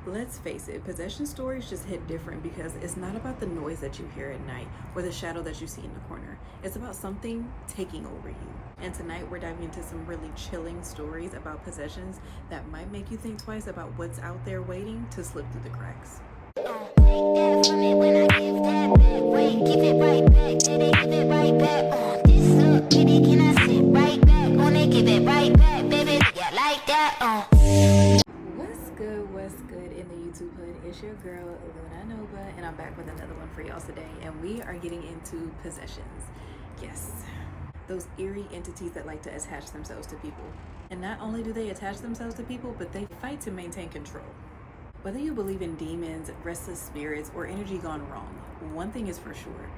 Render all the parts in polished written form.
Let's face it, possession stories just hit different because it's not about the noise that you hear at night or the shadow that you see in the corner. It's about something taking over you. And tonight we're diving into some really chilling stories about possessions that might make you think twice about what's out there waiting to slip through the cracks. What's good in the YouTube hood? It's your girl Luna Nova, and I'm back with another one for y'all today, and we are getting into possessions. Yes, those eerie entities that like to attach themselves to people. And not only do they attach themselves to people, but they fight to maintain control. Whether you believe in demons, restless spirits, or energy gone wrong, one thing is for sure: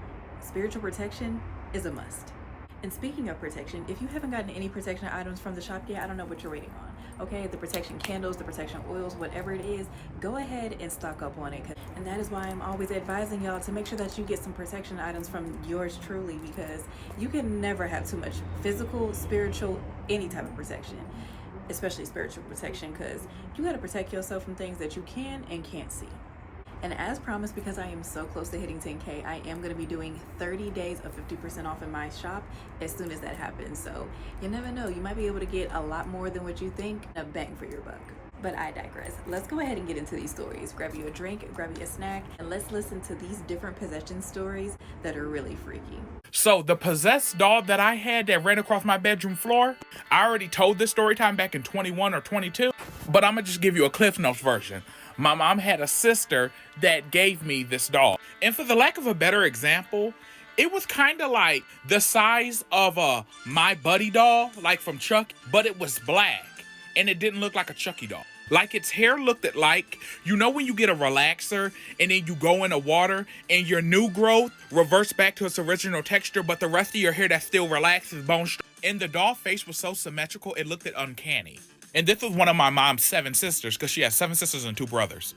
spiritual protection is a must. And speaking of protection, if you haven't gotten any protection items from the shop yet, I don't know what you're waiting on. Okay, the protection candles, the protection oils, whatever it is, go ahead and stock up on it. And that is why I'm always advising y'all to make sure that you get some protection items from yours truly, because you can never have too much physical, spiritual, any type of protection, especially spiritual protection, because you got to protect yourself from things that you can and can't see. And as promised, because I am so close to hitting 10K, I am going to be doing 30 days of 50% off in my shop as soon as that happens. So you never know, you might be able to get a lot more than what you think, a bang for your buck. But I digress. Let's go ahead and get into these stories. Grab you a drink, grab you a snack, and let's listen to these different possession stories that are really freaky. So the possessed doll that I had that ran across my bedroom floor, I already told this story time back in 21 or 22, but I'm gonna just give you a Cliff Notes version. My mom had a sister that gave me this doll. And for the lack of a better example, it was kind of like the size of a My Buddy doll, like from Chucky, but it was black and it didn't look like a Chucky doll. Like its hair looked like, you know when you get a relaxer and then you go in the water and your new growth reverts back to its original texture, but the rest of your hair that still relaxes bone straight. And the doll face was so symmetrical, it looked uncanny. And this was one of my mom's 7 sisters, because she has 7 sisters and 2 brothers.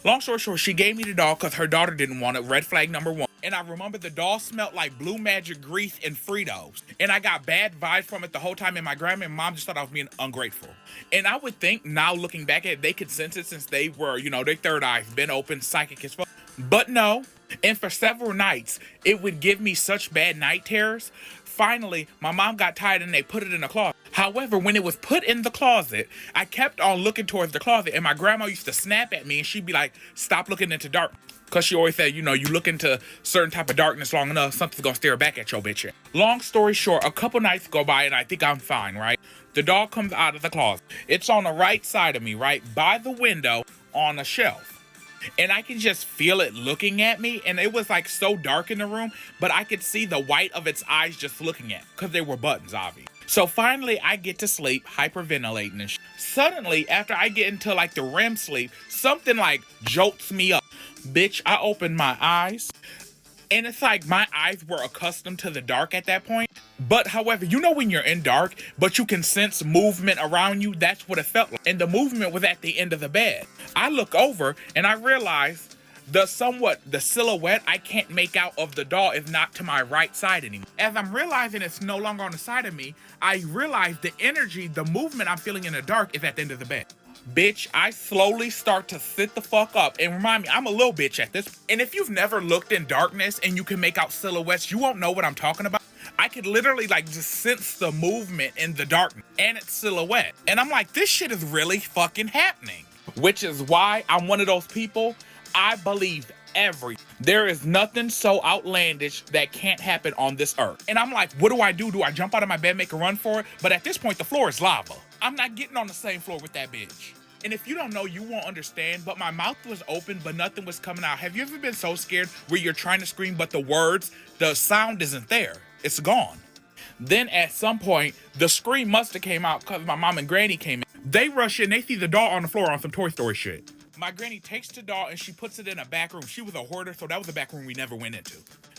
Long story short, she gave me the doll because her daughter didn't want it, red flag number 1. And I remember the doll smelled like Blue Magic grease and Fritos. And I got bad vibes from it the whole time, and my grandma and mom just thought I was being ungrateful. And I would think, now looking back at it, they could sense it since they were, their third eyes been open, psychic as fuck. But no. And for several nights, it would give me such bad night terrors. Finally, my mom got tired and they put it in the closet. However, when it was put in the closet, I kept on looking towards the closet, and my grandma used to snap at me and she'd be like, stop looking into dark. Because she always said, you look into certain type of darkness long enough, something's going to stare back at your bitch. Long story short, a couple nights go by and I think I'm fine, right? The doll comes out of the closet. It's on the right side of me, right? By the window on a shelf. And I can just feel it looking at me, and it was like so dark in the room, but I could see the white of its eyes just looking at me, because they were buttons, obviously. So finally, I get to sleep, hyperventilating and Suddenly, after I get into like the REM sleep, something like jolts me up. Bitch, I open my eyes, and it's like my eyes were accustomed to the dark at that point. But however, when you're in dark, but you can sense movement around you, that's what it felt like. And the movement was at the end of the bed. I look over and I realize the silhouette I can't make out of the doll is not to my right side anymore. As I'm realizing it's no longer on the side of me, I realize the energy, the movement I'm feeling in the dark is at the end of the bed. Bitch, I slowly start to sit the fuck up. And remind me, I'm a little bitch at this. And if you've never looked in darkness and you can make out silhouettes, you won't know what I'm talking about. I could literally just sense the movement in the darkness and its silhouette. And I'm like, this shit is really fucking happening. Which is why I'm one of those people, I believe there is nothing so outlandish that can't happen on this earth. And I'm like, what do I do? Do I jump out of my bed, make a run for it? But at this point, the floor is lava. I'm not getting on the same floor with that bitch. And if you don't know, you won't understand, but my mouth was open, but nothing was coming out. Have you ever been so scared where you're trying to scream, but the sound isn't there? It's gone. Then at some point, the scream must have came out because my mom and granny came in. They rush in, they see the doll on the floor on some Toy Story shit. My granny takes the doll and she puts it in a back room. She was a hoarder, so that was a back room we never went into.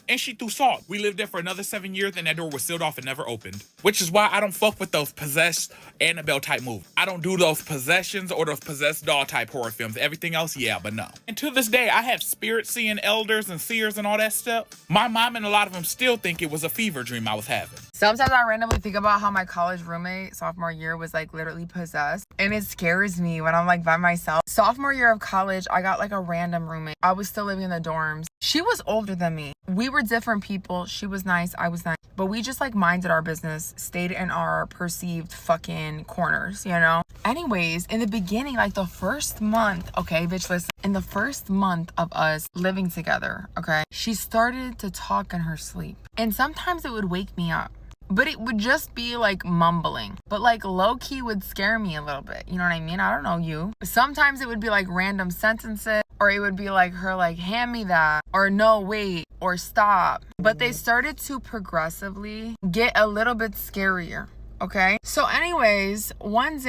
And she threw salt. We lived there for another 7 years and that door was sealed off and never opened. Which is why I don't fuck with those possessed Annabelle type movies. I don't do those possessions or those possessed doll type horror films. Everything else, yeah, but no. And to this day, I have spirit seeing elders and seers and all that stuff. My mom and a lot of them still think it was a fever dream I was having. Sometimes I randomly think about how my college roommate sophomore year was like literally possessed, and it scares me when I'm like by myself. Sophomore year of college, I got like a random roommate. I was still living in the dorms. She was older than me. We were different people. She was nice, I was nice, but we just like minded our business, stayed in our perceived fucking corners, you know? Anyways, in the beginning, like the first month, okay, bitch, listen, in the first month of us living together, okay, she started to talk in her sleep. And sometimes it would wake me up, but it would just be like mumbling, but like low-key would scare me a little bit. You know what I mean? I don't know you. Sometimes it would be like random sentences, or it would be like her like, hand me that, or no, wait, or stop. But they started to progressively get a little bit scarier. Okay, so anyways, one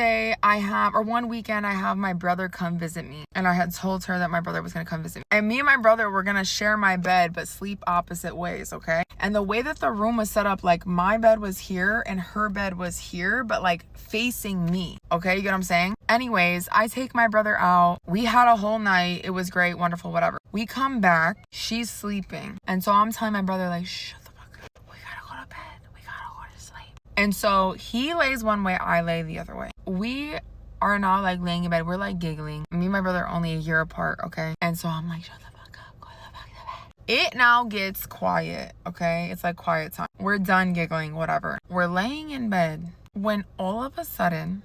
weekend I have my brother come visit me, and I had told her that my brother was gonna come visit me, and me and my brother were gonna share my bed but sleep opposite ways. Okay, and the way that the room was set up, like my bed was here and her bed was here, but like facing me. Okay, you get what I'm saying? Anyways, I take my brother out. We had a whole night. It was great, wonderful, whatever. We come back, she's sleeping, and so I'm telling my brother like, shut the fuck up, we gotta go to bed, we gotta go to sleep. And so he lays one way, I lay the other way. We are now like laying in bed. We're like giggling. Me and my brother are only a year apart, okay? And so I'm like, shut the fuck up, go the fuck to bed. It now gets quiet, okay? It's like quiet time. We're done giggling, whatever. We're laying in bed when all of a sudden,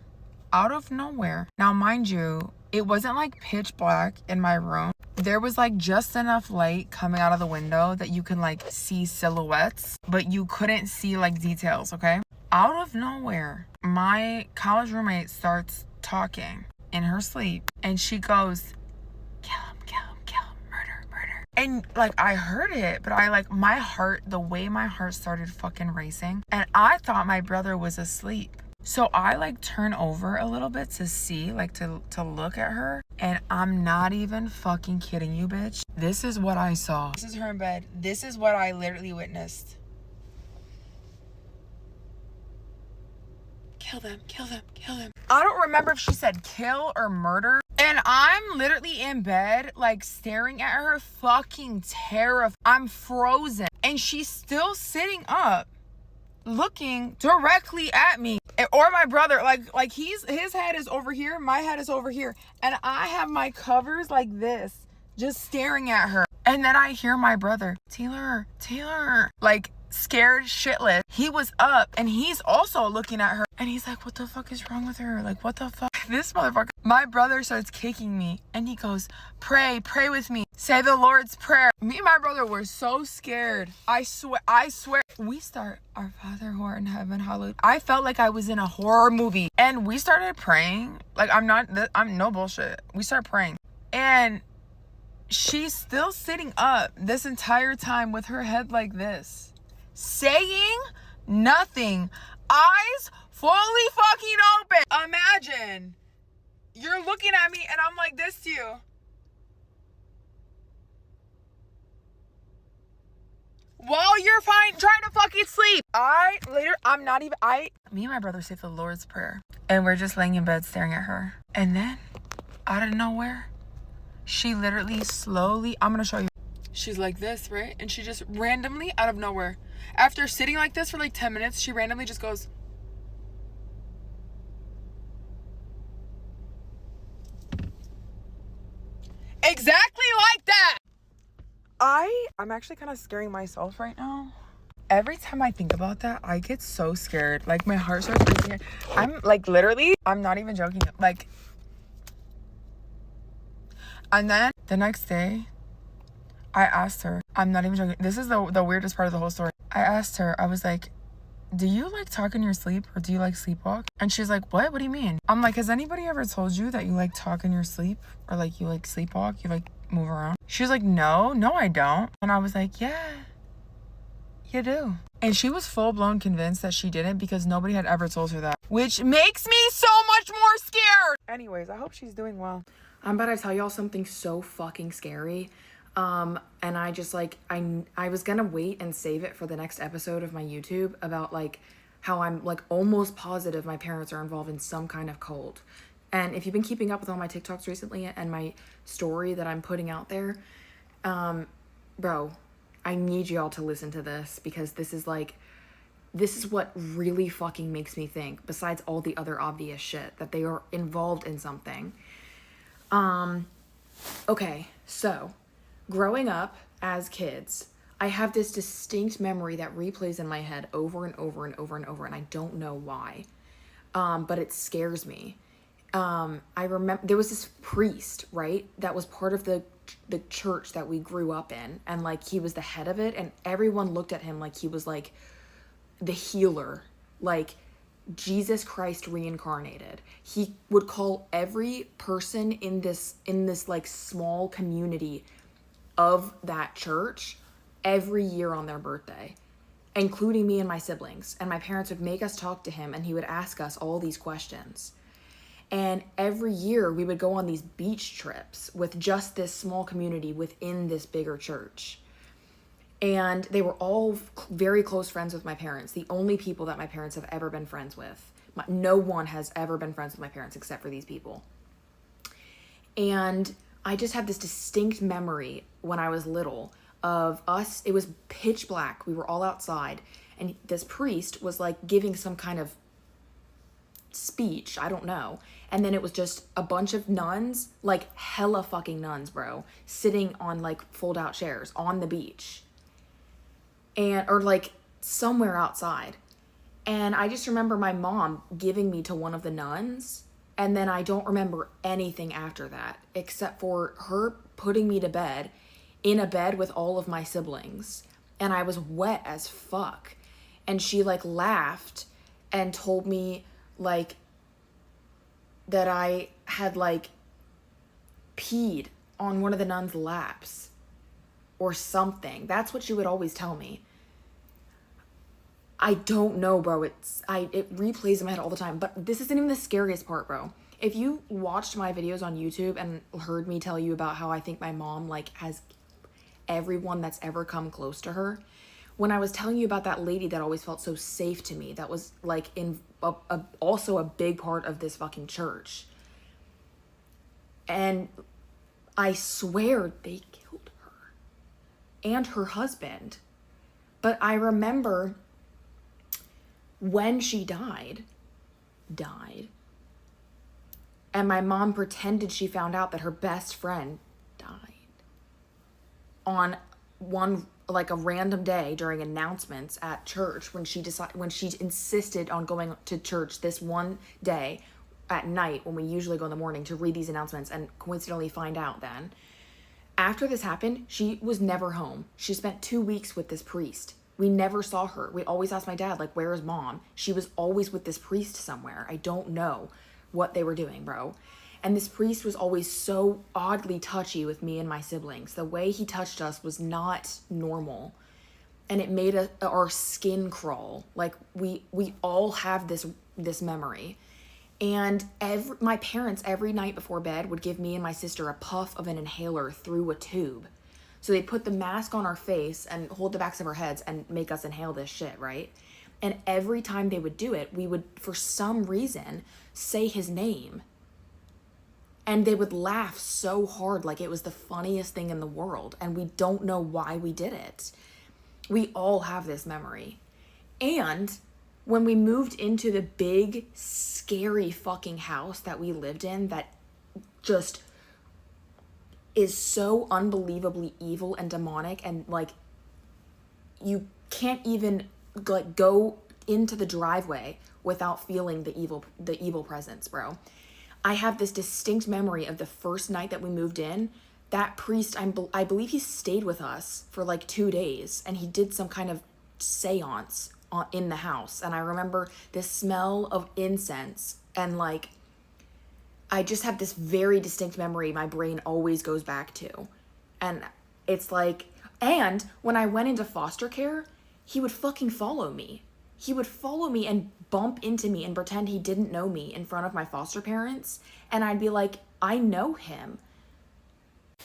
out of nowhere, now mind you, it wasn't like pitch black in my room. There was like just enough light coming out of the window that you can like see silhouettes, but you couldn't see like details, okay? Out of nowhere, my college roommate starts talking in her sleep, and she goes, kill him, kill him, kill him, murder, murder. And like I heard it, but I like my heart, the way my heart started fucking racing, and I thought my brother was asleep. So I like turn over a little bit to see, like to look at her, and I'm not even fucking kidding you, bitch. This is what I saw. This is her in bed. This is what I literally witnessed. Kill them, kill them, kill them. I don't remember if she said kill or murder. And I'm literally in bed, like staring at her, fucking terrified. I'm frozen. And she's still sitting up, looking directly at me. Or my brother, like his head is over here, my head is over here, and I have my covers like this, just staring at her. And then I hear my brother, Taylor, like scared shitless. He was up and he's also looking at her, and he's like, what the fuck is wrong with her? Like, what the fuck? This motherfucker. My brother starts kicking me, and he goes, pray with me, say the Lord's Prayer. Me and my brother were so scared. I swear. We start, our Father who art in heaven, hallowed. I felt like I was in a horror movie, and we started praying. Like, I'm no bullshit. We start praying, and she's still sitting up this entire time with her head like this, saying nothing, eyes fully fucking open. Imagine you're looking at me and I'm like this to you. While you're trying to fucking sleep. Me and my brother say the Lord's Prayer, and we're just laying in bed staring at her. And then, out of nowhere, she literally slowly, I'm gonna show you. She's like this, right? And she just randomly, out of nowhere, after sitting like this for like 10 minutes, she randomly just goes. Exactly like that. I'm actually kind of scaring myself right now. Every time I think about that, I get so scared. Like my heart starts racing. I'm like literally, I'm not even joking. Like, and then the next day, I asked her, I'm not even joking. This is the weirdest part of the whole story. I asked her, I was like, do you like talk in your sleep, or do you like sleepwalk? And she's like, what do you mean? I'm like, has anybody ever told you that you like talk in your sleep, or like you like sleepwalk, you like move around? She was like, no I don't. And I was like, yeah, you do. And she was full-blown convinced that she didn't, because nobody had ever told her that, which makes me so much more scared. Anyways, I hope she's doing well. I'm about to tell y'all something so fucking scary. And I just like, I was gonna wait and save it for the next episode of my YouTube about like how I'm like almost positive my parents are involved in some kind of cult. And if you've been keeping up with all my TikToks recently and my story that I'm putting out there, bro, I need y'all to listen to this, because this is like, this is what really fucking makes me think, besides all the other obvious shit, that they are involved in something. Okay, so growing up as kids, I have this distinct memory that replays in my head over and over and over and over, and I don't know why. But it scares me. I remember there was this priest, right, that was part of the church that we grew up in, and like he was the head of it, and everyone looked at him like he was like the healer, like Jesus Christ reincarnated. He would call every person in this like small community of that church every year on their birthday, including me and my siblings. And my parents would make us talk to him, and he would ask us all these questions. And every year we would go on these beach trips with just this small community within this bigger church. And they were all very close friends with my parents. The only people that my parents have ever been friends with. No one has ever been friends with my parents except for these people. And I just have this distinct memory when I was little of us. It was pitch black. We were all outside. And this priest was like giving some kind of speech. I don't know. And then it was just a bunch of nuns, like hella fucking nuns, bro, sitting on like fold out chairs on the beach. And, or like somewhere outside. And I just remember my mom giving me to one of the nuns. And then I don't remember anything after that, except for her putting me to bed in a bed with all of my siblings. And I was wet as fuck. And she like laughed and told me like that I had like peed on one of the nuns' laps or something. That's what she would always tell me. I don't know, bro. It replays in my head all the time. But this isn't even the scariest part, bro. If you watched my videos on YouTube and heard me tell you about how I think my mom like has everyone that's ever come close to her, when I was telling you about that lady that always felt so safe to me, that was like in also a big part of this fucking church. And I swear they killed her and her husband. But I remember when she died, and my mom pretended she found out that her best friend died on one, like a random day during announcements at church, when she insisted on going to church this one day at night when we usually go in the morning to read these announcements, and coincidentally find out then. After this happened, she was never home. She spent 2 weeks with this priest. We never saw her. We always asked my dad, like, where's mom? She was always with this priest somewhere. I don't know what they were doing, bro. And this priest was always so oddly touchy with me and my siblings. The way he touched us was not normal. And it made our skin crawl. Like, we all have this memory. And my parents, every night before bed, would give me and my sister a puff of an inhaler through a tube. So they'd put the mask on our face and hold the backs of our heads and make us inhale this shit, right? And every time they would do it, we would, for some reason, say his name. And they would laugh so hard, like it was the funniest thing in the world. And we don't know why we did it. We all have this memory. And when we moved into the big, scary fucking house that we lived in, that just is so unbelievably evil and demonic, and like you can't even like go into the driveway without feeling the evil presence, bro. I have this distinct memory of the first night that we moved in. That priest, I believe he stayed with us for like 2 days, and he did some kind of seance in the house. And I remember the smell of incense, and like I just have this very distinct memory my brain always goes back to. And it's like, and when I went into foster care, he would fucking follow me. He would follow me and bump into me and pretend he didn't know me in front of my foster parents. And I'd be like, I know him.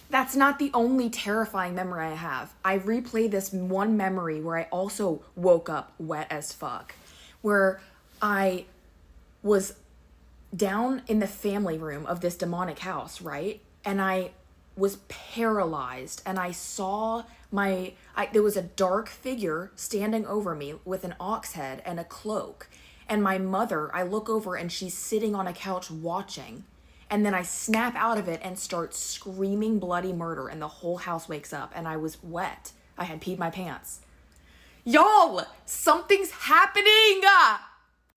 That's not the only terrifying memory I have. I replay this one memory where I also woke up wet as fuck, where I was down in the family room of this demonic house, right? And I was paralyzed, and I saw there was a dark figure standing over me with an ox head and a cloak. And my mother, I look over and she's sitting on a couch watching. And then I snap out of it and start screaming bloody murder, and the whole house wakes up, and I was wet. I had peed my pants. Y'all, something's happening! I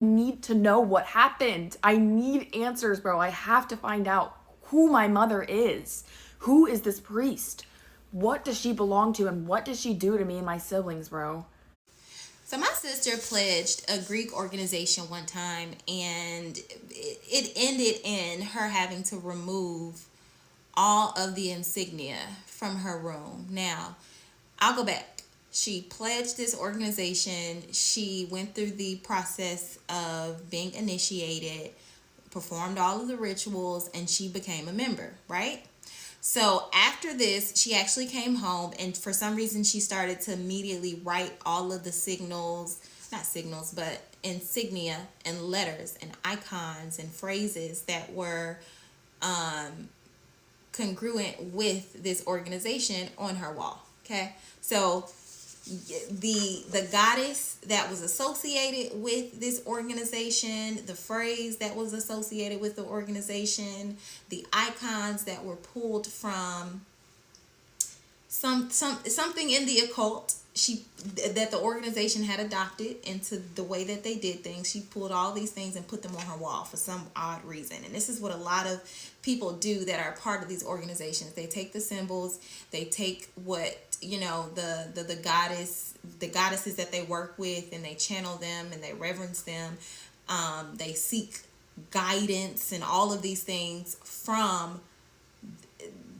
need to know what happened. I need answers, bro. I have to find out who my mother is. Who is this priest? What does she belong to, and what does she do to me and my siblings, bro? So my sister pledged a Greek organization one time, and it ended in her having to remove all of the insignia from her room. Now, I'll go back. She pledged this organization. She went through the process of being initiated, performed all of the rituals, and she became a member, right? So after this, she actually came home, and for some reason she started to immediately write all of the insignia and letters and icons and phrases that were congruent with this organization on her wall. Okay, so the goddess that was associated with this organization, the phrase that was associated with the organization, the icons that were pulled from something in the occult that the organization had adopted into the way that they did things. She pulled all these things and put them on her wall for some odd reason. And this is what a lot of people do that are part of these organizations. They take the symbols, they take what, the goddesses that they work with, and they channel them and they reverence them. They seek guidance and all of these things from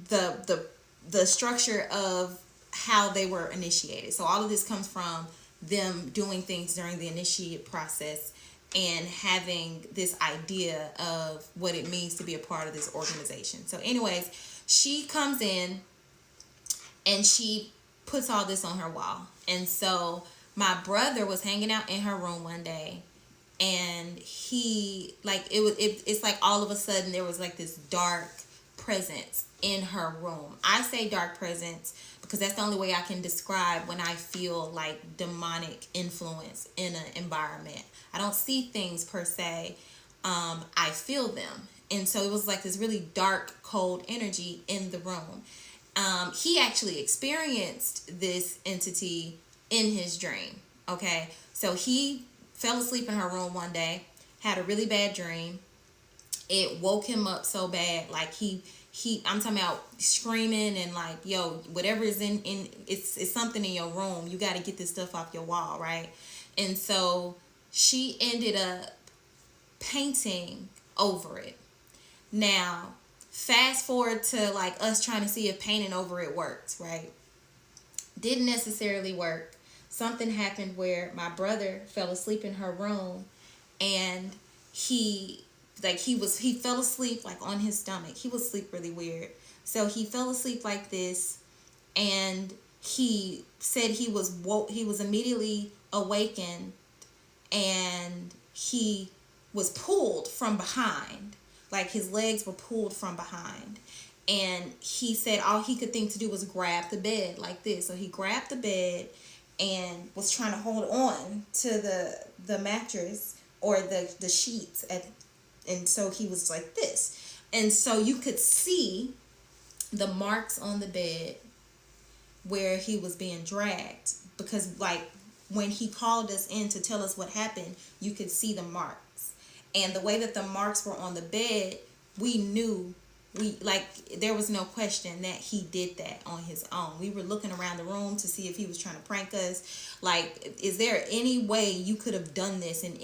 the structure of how they were initiated. So all of this comes from them doing things during the initiate process and having this idea of what it means to be a part of this organization. So anyways, she comes in and she puts all this on her wall. And so my brother was hanging out in her room one day, and it's like all of a sudden there was like this dark presence in her room. I say dark presence because that's the only way I can describe when I feel like demonic influence in an environment. I don't see things per se. I feel them. And so it was like this really dark, cold energy in the room. He actually experienced this entity in his dream. Okay. So he fell asleep in her room one day, had a really bad dream. It woke him up so bad. Like I'm talking about screaming and like, yo, whatever is in it's something in your room. You got to get this stuff off your wall. Right. And so she ended up painting over it. Now, fast forward to like us trying to see if painting over it worked, right? Didn't necessarily work. Something happened where my brother fell asleep in her room, and he fell asleep like on his stomach. He would sleep really weird. So he fell asleep like this, and he said he was immediately awakened, and he was pulled from behind. Like his legs were pulled from behind. And he said all he could think to do was grab the bed like this. So he grabbed the bed and was trying to hold on to the mattress or the sheets. And so he was like this. And so you could see the marks on the bed where he was being dragged. Because like when he called us in to tell us what happened, you could see the marks. And the way that the marks were on the bed, we knew, there was no question that he did that on his own. We were looking around the room to see if he was trying to prank us. Like, is there any way you could have done this and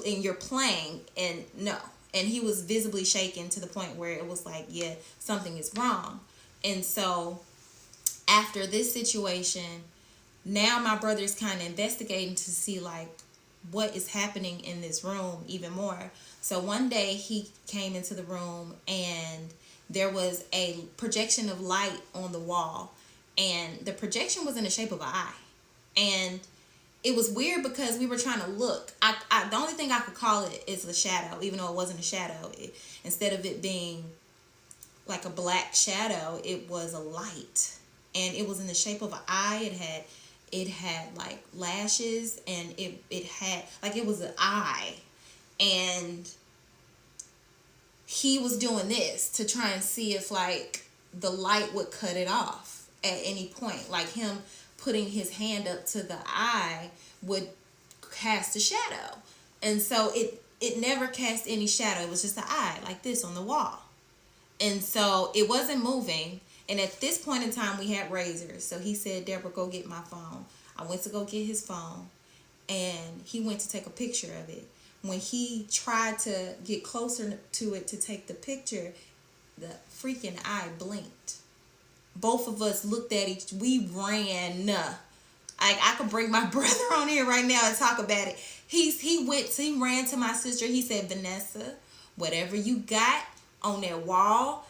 you're playing? And no. And he was visibly shaken to the point where it was like, yeah, something is wrong. And so after this situation, now my brother's kind of investigating to see like, what is happening in this room even more. So one day he came into the room and there was a projection of light on the wall, and the projection was in the shape of an eye. And it was weird because we were trying to look. The only thing I could call it is a shadow, even though it wasn't a shadow. Instead of it being like a black shadow. It was a light, and it was in the shape of an eye. It had like lashes, and it had like, it was an eye, and he was doing this to try and see if like the light would cut it off at any point. Like him putting his hand up to the eye would cast a shadow. And so it never cast any shadow. It was just an eye like this on the wall. And so it wasn't moving. And at this point in time, we had razors. So he said, Deborah, go get my phone. I went to go get his phone, and he went to take a picture of it. When he tried to get closer to it to take the picture, the freaking eye blinked. Both of us looked at each, we ran. I could bring my brother on here right now and talk about it. He ran to my sister. He said, Vanessa, whatever you got on that wall,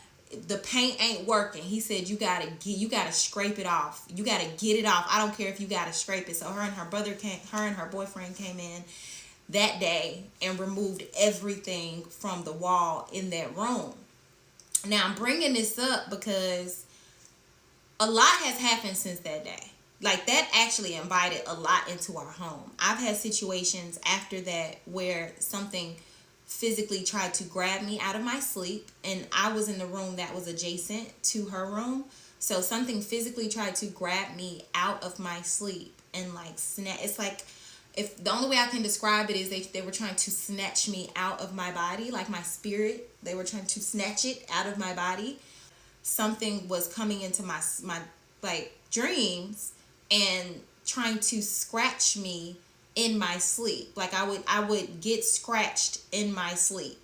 the paint ain't working. He said, you gotta scrape it off. You gotta get it off. I don't care if you gotta scrape it. So her and her boyfriend came in that day and removed everything from the wall in that room. Now I'm bringing this up because a lot has happened since that day. Like, that actually invited a lot into our home. I've had situations after that where something physically tried to grab me out of my sleep, and I was in the room that was adjacent to her room. So something physically tried to grab me out of my sleep and like snatch. It's like, if the only way I can describe it is they were trying to snatch me out of my body, like my spirit. They were trying to snatch it out of my body. Something was coming into my like dreams and trying to scratch me in my sleep. Like I would get scratched in my sleep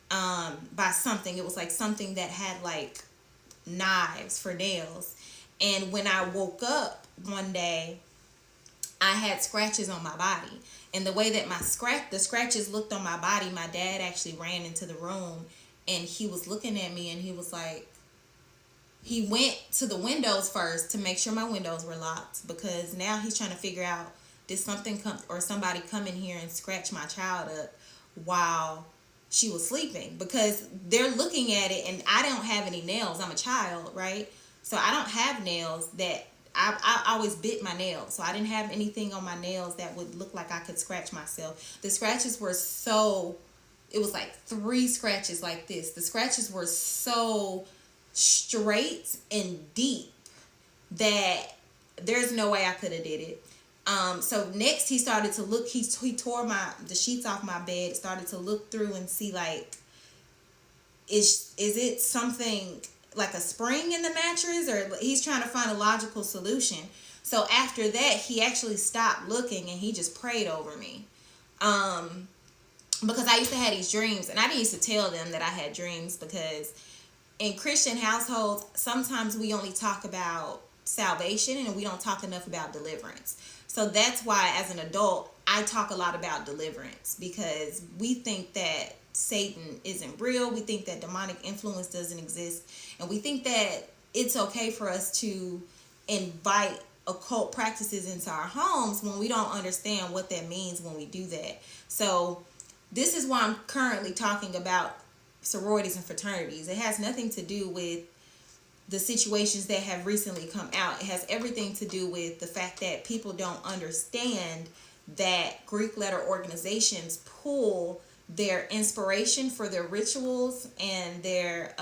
by something. It was like something that had like knives for nails. And when I woke up one day, I had scratches on my body. And the way that the scratches looked on my body, my dad actually ran into the room, and he was looking at me, and he was like, he went to the windows first to make sure my windows were locked, because now he's trying to figure out, did something come or somebody come in here and scratch my child up while she was sleeping? Because they're looking at it, and I don't have any nails. I'm a child, right? So I don't have nails that I always bit my nails. So I didn't have anything on my nails that would look like I could scratch myself. The scratches were it was like 3 scratches like this. The scratches were so straight and deep that there's no way I could have did it. So next he started to look, he tore the sheets off my bed, started to look through and see like, is it something like a spring in the mattress, or he's trying to find a logical solution. So after that, he actually stopped looking and he just prayed over me. Because I used to have these dreams, and I didn't used to tell them that I had dreams, because in Christian households, sometimes we only talk about salvation and we don't talk enough about deliverance. So that's why as an adult, I talk a lot about deliverance, because we think that Satan isn't real. We think that demonic influence doesn't exist. And we think that it's okay for us to invite occult practices into our homes when we don't understand what that means when we do that. So this is why I'm currently talking about sororities and fraternities. It has nothing to do with the situations that have recently come out. It has everything to do with the fact that people don't understand that Greek letter organizations pull their inspiration for their rituals and their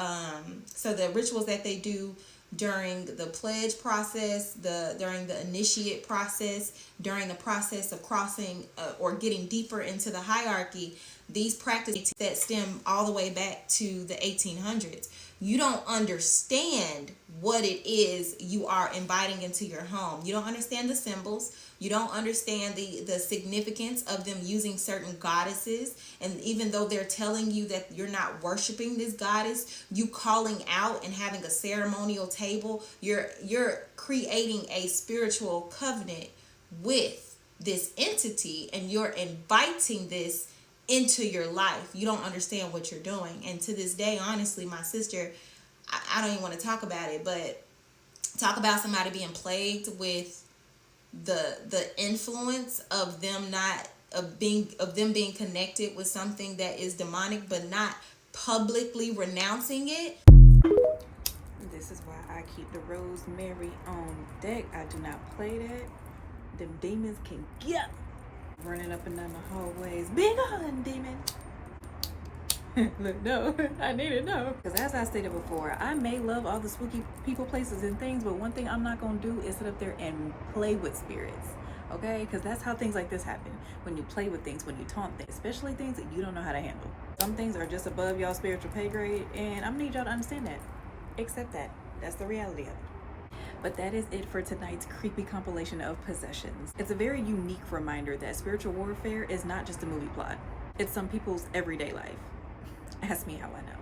so the rituals that they do during the pledge process, during the initiate process, during the process of crossing or getting deeper into the hierarchy, these practices that stem all the way back to the 1800s. You don't understand what it is you are inviting into your home. You don't understand the symbols. You don't understand the significance of them using certain goddesses. And even though they're telling you that you're not worshiping this goddess, you calling out and having a ceremonial table, you're creating a spiritual covenant with this entity, and you're inviting this into your life. You don't understand what you're doing. And to this day, honestly, my sister, I don't even want to talk about it, but talk about somebody being plagued with the influence of them being connected with something that is demonic, but not publicly renouncing it. I keep the rosemary on deck. I do not play that. Them demons can get running up and down the hallways. Be gone, demon. Look, no, I need it, no. Because as I stated before, I may love all the spooky people, places, and things, but one thing I'm not going to do is sit up there and play with spirits. Okay? Because that's how things like this happen. When you play with things, when you taunt things, especially things that you don't know how to handle. Some things are just above y'all spiritual pay grade, and I'm gonna need y'all to understand that. Accept that. That's the reality of it. But that is it for tonight's creepy compilation of possessions. It's a very unique reminder that spiritual warfare is not just a movie plot. It's some people's everyday life. Ask me how I know.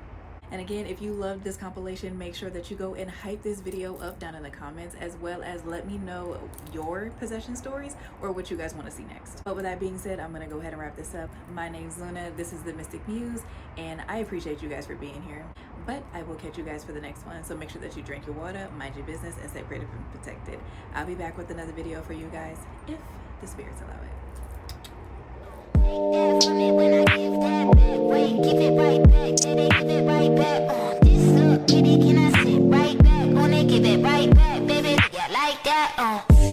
And again, if you loved this compilation, make sure that you go and hype this video up down in the comments, as well as let me know your possession stories or what you guys want to see next. But with that being said, I'm going to go ahead and wrap this up. My name's Luna. This is the Mystic Muse, and I appreciate you guys for being here. But I will catch you guys for the next one. So make sure that you drink your water, mind your business, and stay creative and protected. I'll be back with another video for you guys if the spirits allow it. Give it right back, did they give it right back? This look, kitty, can I sit right back? Wanna give it right back, baby, yeah, like that,